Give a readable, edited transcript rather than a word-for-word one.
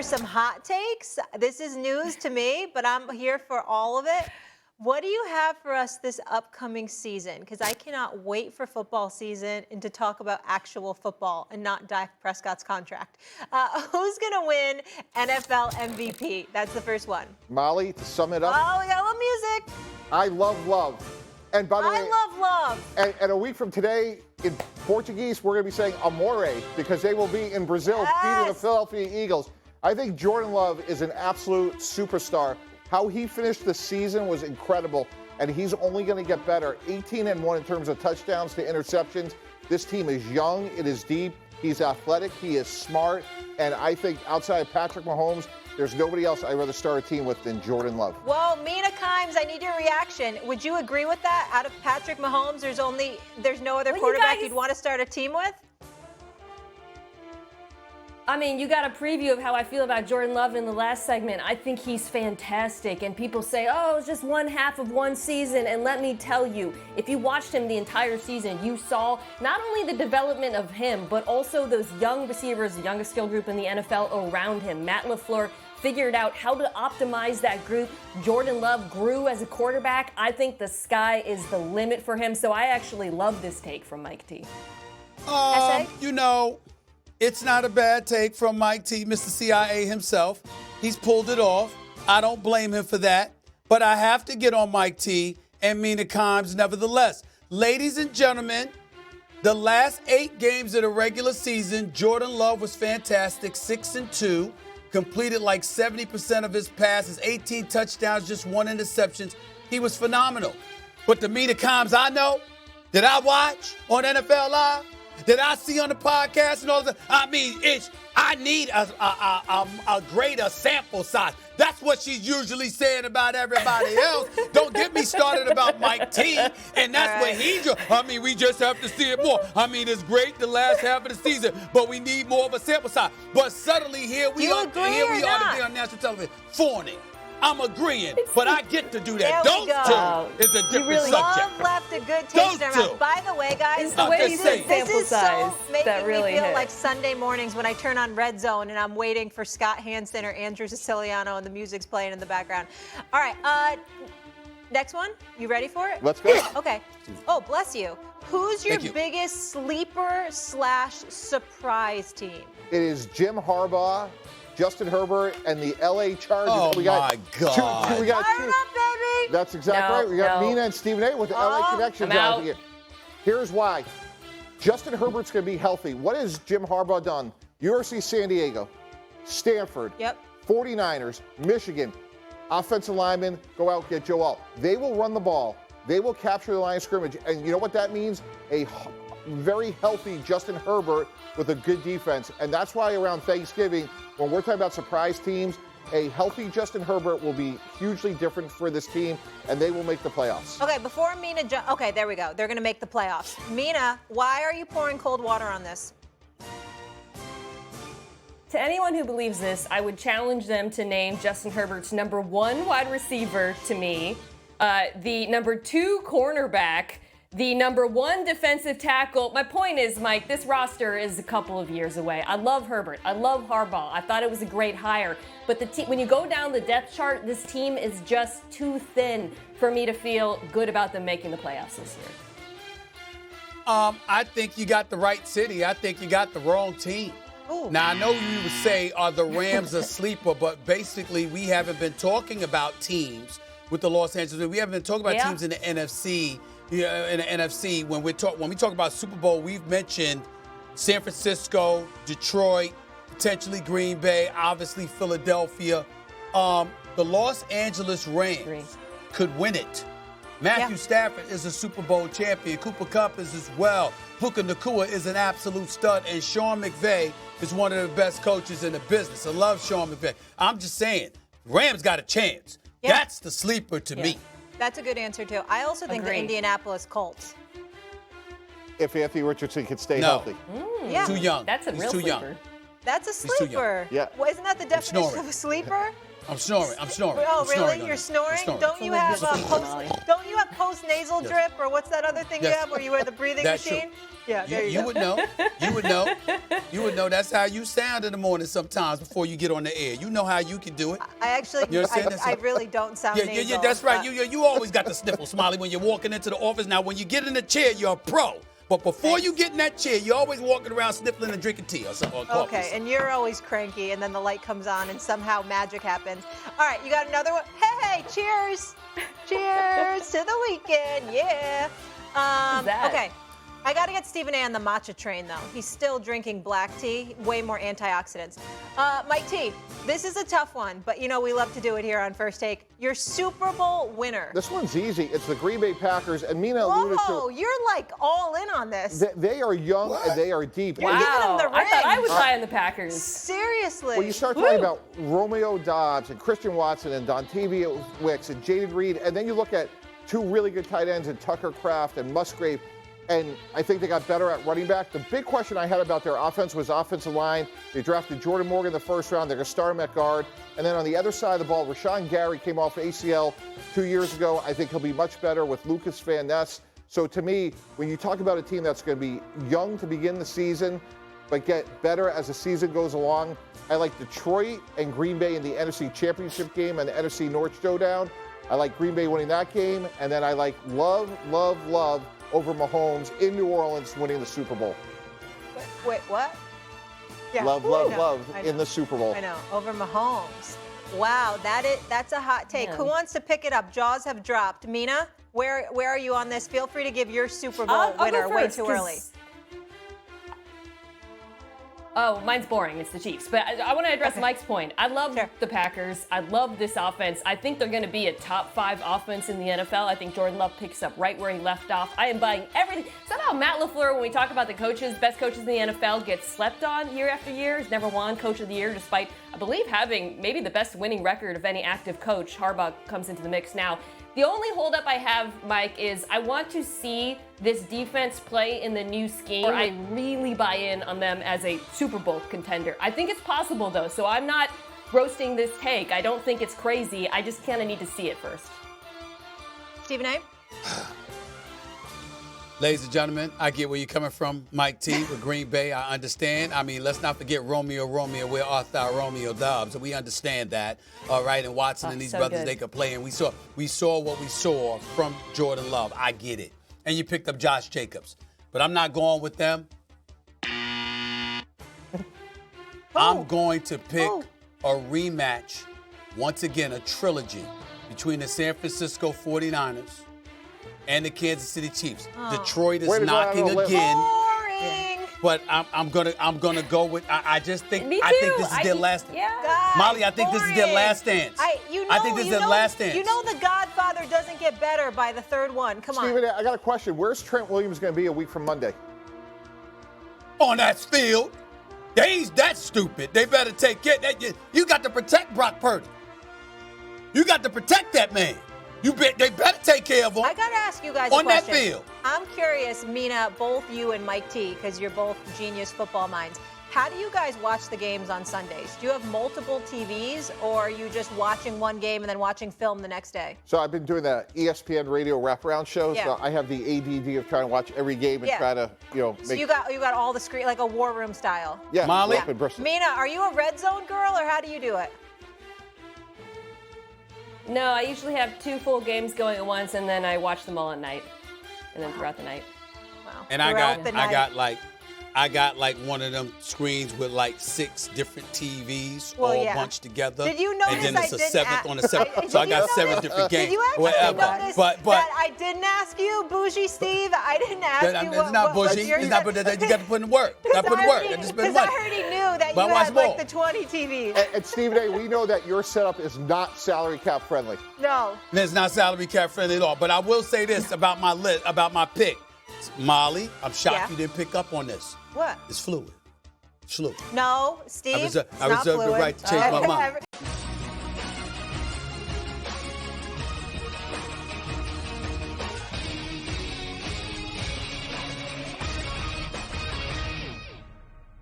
Some hot takes. This is news to me, but I'm here for all of it. What do you have for us this upcoming season? Because I cannot wait for football season and to talk about actual football and not Dak Prescott's contract. Who's going to win NFL MVP? That's the first one. Molly, to sum it up. Oh, we got a little music. I love love. And by the way, I love love. And a week from today, in Portuguese, we're going to be saying amore because they will be in Brazil beating the Philadelphia Eagles. I think Jordan Love is an absolute superstar. How he finished the season was incredible, and he's only going to get better. 18-1 in terms of touchdowns to interceptions. This team is young. It is deep. He's athletic. He is smart. And I think outside of Patrick Mahomes, there's nobody else I'd rather start a team with than Jordan Love. Well, Mina Kimes, I need your reaction. Would you agree with that? Out of Patrick Mahomes, there's no other quarterback you'd want to start a team with? I mean, you got a preview of how I feel about Jordan Love in the last segment. I think he's fantastic. And people say, oh, it's just one half of one season. And let me tell you, if you watched him the entire season, you saw not only the development of him, but also those young receivers, the youngest skill group in the NFL around him. Matt LaFleur figured out how to optimize that group. Jordan Love grew as a quarterback. I think the sky is the limit for him. So I actually love this take from Mike T. You know, it's not a bad take from Mike T, Mr. CIA himself. He's pulled it off. I don't blame him for that. But I have to get on Mike T and Mina Kimes nevertheless. Ladies and gentlemen, the last 8 games of the regular season, Jordan Love was fantastic, 6-2, completed like 70% of his passes, 18 touchdowns, just 1 interception. He was phenomenal. But the Mina Kimes I know, that I watch on NFL Live, that I see on the podcast and all that. I mean, I need a greater sample size. That's what she's usually saying about everybody else. Don't get me started about Mike T. And that's what I mean, we just have to see it more. I mean, it's great the last half of the season, but we need more of a sample size. But suddenly here we are to be on national television, fawning. I'm agreeing, but I get to do that. Those two is a different subject. Love left a good taste in their mouth. By the way, guys, this is so making me feel like Sunday mornings when I turn on Red Zone and I'm waiting for Scott Hansen or Andrew Siciliano and the music's playing in the background. All right, next one. You ready for it? Let's go. Okay. Oh, bless you. Who's your biggest sleeper / surprise team? It is Jim Harbaugh, Justin Herbert, and the L.A. Chargers. Oh, we got my God. We got Fire two. up, baby. That's exactly right. We got Mina and Stephen A. with the L.A. Connection. Here's why. Justin Herbert's going to be healthy. What has Jim Harbaugh done? USC San Diego, Stanford, 49ers, Michigan, offensive linemen, go out, get Joe Alt. They will run the ball. They will capture the line of scrimmage. And you know what that means? A very healthy Justin Herbert with a good defense. And that's why around Thanksgiving, when we're talking about surprise teams, a healthy Justin Herbert will be hugely different for this team, and they will make the playoffs. Okay, before Mina okay, there we go. They're going to make the playoffs. Mina, why are you pouring cold water on this? To anyone who believes this, I would challenge them to name Justin Herbert's number 1 wide receiver to me, the number 2 cornerback, the number 1 defensive tackle. My point is, Mike, this roster is a couple of years away. I love Herbert. I love Harbaugh. I thought it was a great hire. But when you go down the depth chart, this team is just too thin for me to feel good about them making the playoffs this year. I think you got the right city. I think you got the wrong team. Ooh. Now, I know you would say, are the Rams a sleeper? But basically, we haven't been talking about teams with the Los Angeles. We haven't been talking about teams in the NFC. In the NFC, when we talk about Super Bowl, we've mentioned San Francisco, Detroit, potentially Green Bay, obviously Philadelphia. The Los Angeles Rams could win it. Matthew Stafford is a Super Bowl champion. Cooper Kupp is as well. Puka Nacua is an absolute stud. And Sean McVay is one of the best coaches in the business. I love Sean McVay. I'm just saying, Rams got a chance. That's the sleeper to me. That's a good answer, too. I also think the Indianapolis Colts. If Anthony Richardson could stay healthy. Yeah. Too young. That's a real too sleeper. Young. That's a sleeper. Yeah. Well, isn't that the definition of a sleeper? I'm snoring. Oh, really? You're snoring? Don't you have post nasal drip, or what's that other thing you have where you wear the breathing machine? True. Yeah, there you go. You would know. You would know. You would know. That's how you sound in the morning sometimes before you get on the air. You know how you can do it. I actually, I really don't sound nasal. Yeah, that's right. You always got the sniffle, Smiley, when you're walking into the office. Now, when you get in the chair, you're a pro. But before you get in that chair, you're always walking around sniffling and drinking tea or something. Okay, and you're always cranky, and then the light comes on, and somehow magic happens. All right, you got another one? Hey, cheers. Cheers to the weekend, yeah. Okay. I got to get Stephen A on the matcha train, though. He's still drinking black tea, way more antioxidants. Mike T, this is a tough one, but you know we love to do it here on First Take. Your Super Bowl winner. This one's easy. It's the Green Bay Packers, and Mina alluded to. Whoa, you're like all in on this. They are young and they are deep. You're giving them the ring. I thought I was high on the Packers. Seriously. When you start talking about Romeo Doubs and Christian Watson and Dontavia Wicks and Jaden Reed, and then you look at two really good tight ends in Tucker Kraft and Musgrave, and I think they got better at running back. The big question I had about their offense was offensive line. They drafted Jordan Morgan in the first round. They're going to start him at guard. And then on the other side of the ball, Rashawn Gary came off ACL 2 years ago. I think he'll be much better with Lucas Van Ness. So to me, when you talk about a team that's going to be young to begin the season, but get better as the season goes along, I like Detroit and Green Bay in the NFC Championship game and the NFC North showdown. I like Green Bay winning that game. And then I like love over Mahomes in New Orleans winning the Super Bowl. Wait, what? Yeah. Love in the Super Bowl. I know, over Mahomes. Wow, that's a hot take. Who wants to pick it up? Jaws have dropped. Mina, where are you on this? Feel free to give your Super Bowl winner way too early. Oh, mine's boring. It's the Chiefs. But I want to address Mike's point. I love the Packers. I love this offense. I think they're going to be a top 5 offense in the NFL. I think Jordan Love picks up right where he left off. I am buying everything. Somehow Matt LaFleur, when we talk about the coaches, best coaches in the NFL, gets slept on year after year. He's never won Coach of the Year, despite, I believe, having maybe the best winning record of any active coach. Harbaugh comes into the mix now. The only holdup I have, Mike, is I want to see this defense play in the new scheme. I really buy in on them as a Super Bowl contender. I think it's possible, though, so I'm not roasting this take. I don't think it's crazy. I just kind of need to see it first. Stephen A? Ladies and gentlemen, I get where you're coming from, Mike T, with Green Bay. I understand. I mean, let's not forget Romeo, where art thou Romeo Doubs. So we understand that, all right? And Watson and these brothers, they could play. And we saw what we saw from Jordan Love. I get it. And you picked up Josh Jacobs. But I'm not going with them. I'm going to pick a rematch, once again, a trilogy between the San Francisco 49ers and the Kansas City Chiefs. Detroit is knocking again. Boring. But I'm gonna go with. I just think. Me too. I think this is their last. Yeah. God, Molly, I think this is their last dance. I think this is their last dance. You know the Godfather doesn't get better by the third one. Come on. Stephen, I got a question. Where's Trent Williams going to be a week from Monday? On that field. He's that stupid. They better take care. You got to protect Brock Purdy. You got to protect that man. They better take care of him. I got to ask you guys on a question. that field. I'm curious, Mina, both you and Mike T, because you're both genius football minds. How do you guys watch the games on Sundays? Do you have multiple TVs, or are you just watching one game and then watching film the next day? So I've been doing the ESPN radio wraparound shows. Yeah. So I have the ADD of trying to watch every game and try to, make. So you got all the screen, like a war room style. Yeah, Molly? Mina, are you a red zone girl, or how do you do it? No, I usually have 2 full games going at once, and then I watch them all at night, and then throughout the night. Wow. And I got like one of them screens with like 6 different TVs all bunched together. Did you notice and then it's a 7th on a 7th. So I got 7 different games. Did you actually notice that I didn't ask you, Bougie Steve? I didn't ask you it's not bougie. It's not, but you got to put in work. Got to put in work. I just spend money. Because I already knew that you had like the 20 TVs. And Stephen A., we know that your setup is not salary cap friendly. No. It's not salary cap friendly at all. But I will say this about my list, about my pick. Molly, I'm shocked you didn't pick up on this. What? It's fluid. It's fluid. No, Steve, I reserve the right to change my mind.